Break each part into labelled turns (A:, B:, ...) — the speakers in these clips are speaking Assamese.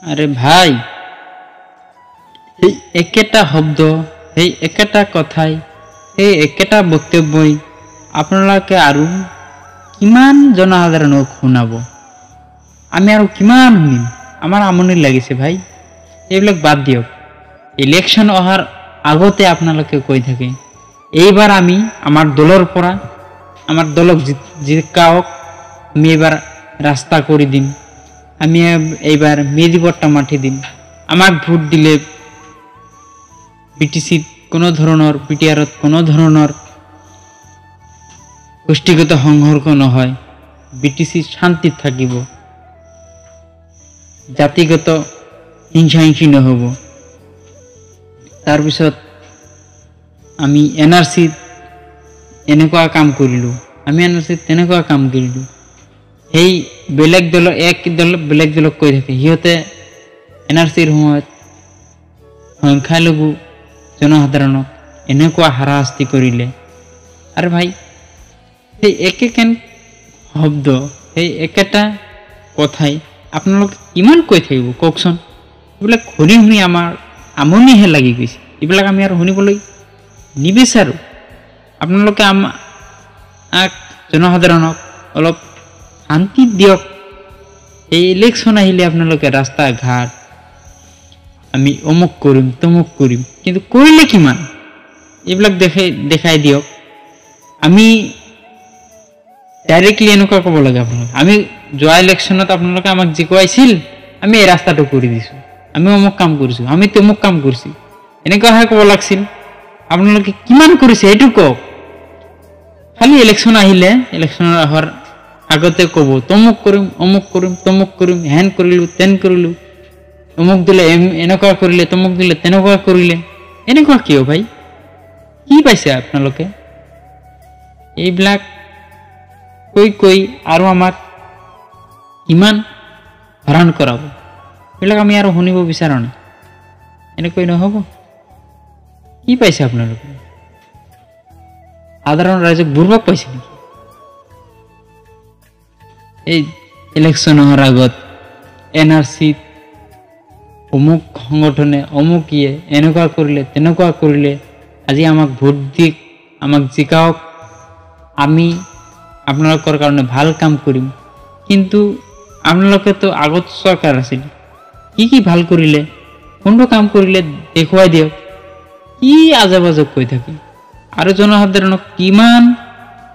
A: আরে ভাই, এই একেটা শব্দ, এই একেটা কথাই, এই একেটা বক্তব্যই আপোনালোকে আৰু কিমান জনসাধাৰণক শুনাব? আমি আৰু কিমান শুনিম? আমাৰ আমনি লাগিছে ভাই। এইবিলাক বাদ দিয়ক। ইলেকশ্যন অহাৰ আগতে আপোনালোকে কৈ থাকে এইবাৰ আমি আমাৰ দলৰ পৰা আমাৰ দলক জিকাওক, আমি এইবাৰ ৰাস্তা কৰি দিম, আমি এইবাৰ মেজি বট্টা মাটি দিম, আমাক ভোট দিলে বিটিসিত কোনো ধৰণৰ পিটিআৰত কোনো ধৰণৰ গোষ্ঠীগত সংঘৰ্ষ নহয়, বিটিসি শান্তিত থাকিব, জাতিগত হিংসা নহ'ব। তাৰপিছত আমি এনআৰচিত এনেকুৱা কাম কৰিলোঁ, আমি এনআৰচিত তেনেকুৱা কাম কৰিলোঁ। সেই বেলেগ দল এক দল বেলেগ দলক কৈ থাকে সিহঁতে এনআৰচিৰ সময়ত সংখ্যালঘু জনসাধাৰণক এনেকুৱা হাৰাশাস্তি কৰিলে। আৰু ভাই সেই একেখন শব্দ, সেই একেটা কথাই আপোনালোকে কিমান কৈ থাকিব কওকচোন? এইবিলাক শুনি শুনি আমাৰ আমনিহে লাগি গৈছে। এইবিলাক আমি আৰু শুনিবলৈ নিবিচাৰোঁ। আপোনালোকে আমাক জনসাধাৰণক অলপ শান্তি দিয়ক। এই ইলেকশ্যন আহিলে আপোনালোকে ৰাস্তা ঘাট আমি অমুক কৰিম তমুক কৰিম, কিন্তু কৰিলে কিমান? এইবিলাক দেখাই দিয়ক। আমি ডাইৰেক্টলি এনেকুৱা ক'ব লাগে আপোনালোকে, আমি যোৱা ইলেকশ্যনত আপোনালোকে আমাক জিকুৱাইছিল, আমি এই ৰাস্তাটো কৰি দিছোঁ, আমি অমুক কাম কৰিছোঁ, আমি তমুক কাম কৰিছোঁ, এনেকুৱাহে ক'ব লাগিছিল। আপোনালোকে কিমান কৰিছে সেইটো কওক। খালি ইলেকশ্যন আহিলে, ইলেকশ্যনৰ অহাৰ আগতে ক'ব তমুক কৰিম অমুক কৰিম তমুক কৰিম, হেন কৰিলোঁ তেন কৰিলোঁ, অমুক দিলে এনেকুৱা কৰিলে, তমুক দিলে তেনেকুৱা কৰিলে। এনেকুৱা কিয় ভাই? কি পাইছে আপোনালোকে? এইবিলাক কৈ আৰু আমাক কিমান হৰণ কৰাব? এইবিলাক আমি আৰু শুনিব বিচাৰোঁ নাই। এনেকৈ নহ'ব। কি পাইছে আপোনালোকে? সাধাৰণ ৰাইজক বুৰ্বক পাইছে নেকি? এই ইলেকশ্যন হোৱাৰ আগত এনআৰচিত অমুক সংগঠনে অমুকিয়ে এনেকুৱা কৰিলে তেনেকুৱা কৰিলে, আজি আমাক ভোট দি আমাক জিকাওক, আমি আপোনালোকৰ কাৰণে ভাল কাম কৰিম। কিন্তু আপোনালোকেতো আগত চৰকাৰ আছিল, কি ভাল কৰিলে, কোনটো কাম কৰিলে দেখুৱাই দিয়ক। কি আজে বাজে কৈ থাকে আৰু জনসাধাৰণক কিমান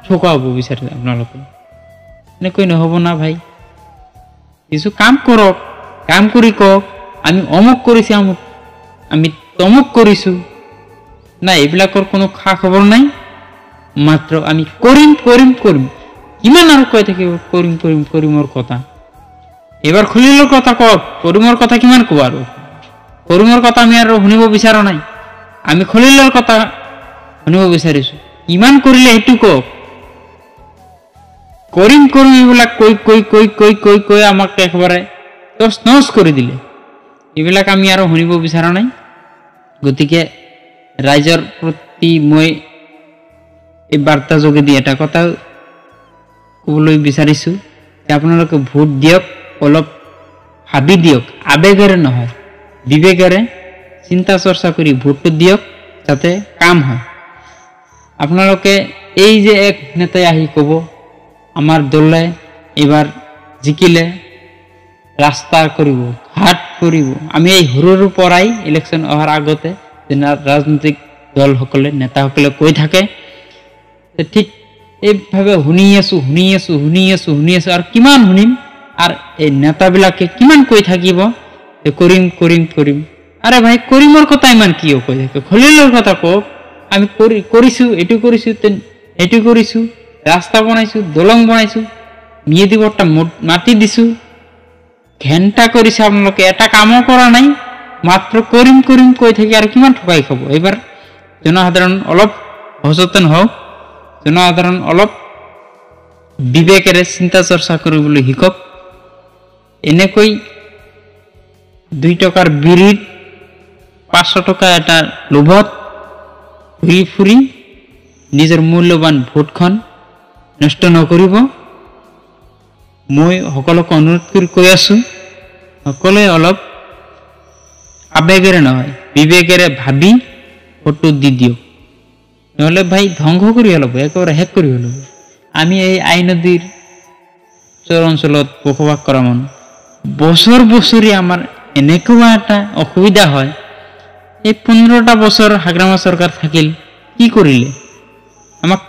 A: ঠকাব বিচাৰে আপোনালোকে? এনেকৈ নহ'ব না ভাই। কিছু কাম কৰক, কাম কৰি কওক আমি অমুক কৰিছোঁ, আমি তমুক কৰিছোঁ। নাই, এইবিলাকৰ কোনো খা খবৰ নাই। মাত্ৰ আমি কৰিম কৰিম কৰিম, কিমান আৰু কৈ থাকিব কৰিম কৰিম কৰিমৰ কথা। এইবাৰ খলিলৰ কথা কওক, কৰিমৰ কথা কিমান ক'ব? আৰু কৰিমৰ কথা আমি আৰু শুনিব বিচৰা নাই, আমি খলিলৰ কথা শুনিব বিচাৰিছোঁ। কিমান কৰিলে সেইটো কওক। কৰিম কৰিম এইবিলাক কৈ আমাক একেবাৰে তছ নছ কৰি দিলে। এইবিলাক আমি আৰু শুনিব বিচৰা নাই। গতিকে ৰাইজৰ প্ৰতি মই এই বাৰ্তা যোগেদি এটা কথা ক'বলৈ বিচাৰিছোঁ যে আপোনালোকে ভোট দিয়ক, অলপ ভাবি দিয়ক, আবেগেৰে নহয় বিবেকেৰে চিন্তা চৰ্চা কৰি ভোটটো দিয়ক, যাতে কাম হয়। আপোনালোকে এই যে এক নেতাই আহি ক'ব আমাৰ দলে এইবাৰ জিকিলে ৰাস্তা কৰিব, ঘাট কৰিব। আমি এই সৰুৰ পৰাই ইলেকশ্যন অহাৰ আগতে ৰাজনৈতিক দলসকলে নেতাসকলে কৈ থাকে, ঠিক এইভাৱে শুনি আছোঁ আৰু কিমান শুনিম? আৰু এই নেতাবিলাকে কিমান কৈ থাকিব যে কৰিম কৰিম কৰিম। আৰে ভাই, কৰিমৰ কথা ইমান কিয় কৈ থাকে? খলিলৰ কথা কওক। আমি কৰিছোঁ, এইটো কৰিছোঁ, এইটো কৰিছোঁ, ৰাস্তা বনাইছোঁ, দলং বনাইছোঁ, মেজি বট্টা মাটি দিছোঁ, ঘেণ্টা কৰিছে। আপোনালোকে এটা কামো কৰা নাই, মাত্ৰ কৰিম কৰিম কৈ থাকি আৰু কিমান ঠকাই খাব? এইবাৰ জনসাধাৰণ অলপ সচেতন হওক, জনসাধাৰণ অলপ বিবেকেৰে চিন্তা চৰ্চা কৰিবলৈ শিকক। এনেকৈ 2 টকাৰ বিৰিত 500 টকা এটা লোভত ঘূৰি ফুৰি নিজৰ মূল্যৱান ভোটখন নষ্ট নকৰিব। মই সকলোকে অনুৰোধ কৰি কৈ আছোঁ, সকলোৱে অলপ আবেগেৰে নহয় বিবেকেৰে ভাবি ভোটটো দি দিয়ক নহ'লে ভাই ধ্বংস কৰি পেলাব একেবাৰে শেষ কৰি পেলাব আমি এই আই নদীৰ চৰ অঞ্চলত বসবাস কৰা মানুহ বছৰ বছৰি আমাৰ এনেকুৱা এটা অসুবিধা হয় এই 15টা বছৰ হাগ্ৰামা চৰকাৰ থাকিল কি কৰিলে আমাক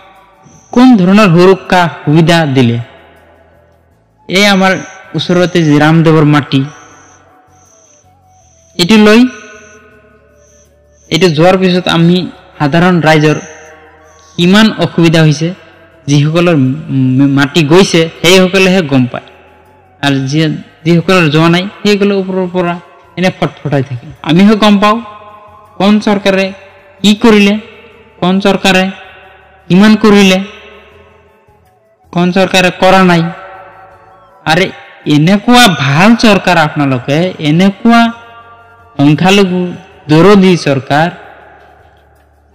A: কোন ধৰণৰ সুৰক্ষা সুবিধা দিলে এই আমাৰ ওচৰতে যে ৰামদেৱৰ মাটি এটি লৈ এটি যোৱাৰ পিছত আমি সাধাৰণ ৰাইজৰ ইমান অসুবিধা হৈছে যিসকলৰ মাটি গৈছে সেইসকলেহে গম পায় আৰু যিসকলৰ যোৱা নাই সেইসকলৰ ওপৰৰ পৰা এনে ফটফটাই থাকে আমিহে গম পাওঁ কোন চৰকাৰে কি কৰিলে কোন চৰকাৰে কিমান কৰিলে কোন চৰকাৰে কৰা নাই আৰে এনেকুৱা ভাল চৰকাৰ আপোনালোকে এনেকুৱা সংখ্যালঘু দৰদী চৰকাৰ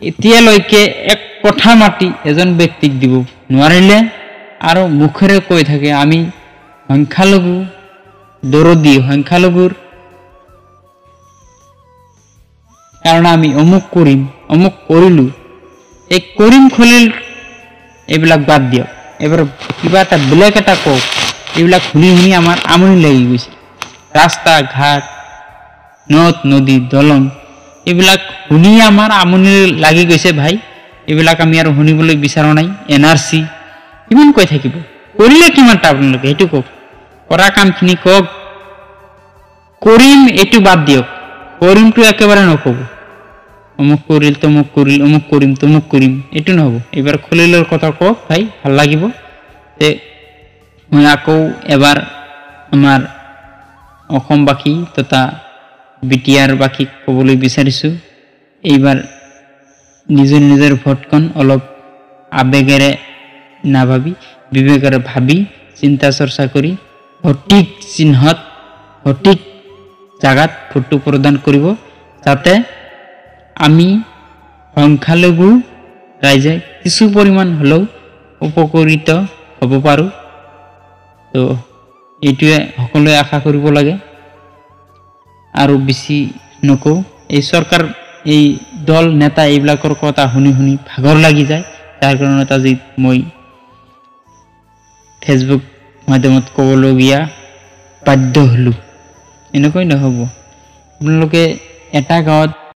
A: এতিয়ালৈকে এক কথা মাটি এজন ব্যক্তিক দিব নোৱাৰিলে আৰু মুখেৰে কৈ থাকে আমি সংখ্যালঘু দৰদী সংখ্যালঘুৰ কাৰণে আমি অমুক কৰিম অমুক কৰিলো এই কৰিম খলিল এইবিলাক বাদ দিয়ক এবাৰ কিবা এটা বেলেগ এটা কওক এইবিলাক শুনি শুনি আমাৰ আমনি লাগি গৈছে ৰাস্তা ঘাট নদ নদী দলং এইবিলাক শুনি আমাৰ আমনি লাগি গৈছে ভাই এইবিলাক আমি আৰু শুনিবলৈ বিচাৰা নাই এনআৰসি কিমান কৈ থাকিব কৰিলে কিমানটা আপোনালোকে সেইটো কওক কৰা কামখিনি কওক কৰিম এইটো বাদ দিয়ক কৰিমটো একেবাৰে নকব অমুক কৰিল তমুক কৰিল অমুক কৰিম তমুক কৰিম এইটো নহব এবাৰ খলিলৰ কথা কওক ভাই ভাল লাগিব তে মই আকৌ এবাৰ আমাৰ অসমবাসী তথা বিটিআৰ বাসী ক'বলৈ বিচাৰিছোঁ এইবাৰ নিজৰ নিজৰ ভোটখন অলপ আবেগেৰে নাভাবি বিবেকেৰে ভাবি চিন্তা চৰ্চা কৰি সঠিক চিহ্নত সঠিক জাগাত ভোটটো প্ৰদান কৰিব যাতে আমি সংখ্যালঘু ৰাইজে কিছু পৰিমাণ হ'লেও উপকৃত হ'ব পাৰোঁ তো এইটোৱে সকলোৱে আশা কৰিব লাগে আৰু বেছি নকওঁ এই চৰকাৰ এই দল নেতা এইবিলাকৰ কথা শুনি শুনি ভাগৰ লাগি যায় তাৰ কাৰণে আজি মই ফেচবুক মাধ্যমত ক'বলগীয়া বাধ্য হ'লোঁ এনেকৈ নহ'ব আপোনালোকে এটা গাঁৱত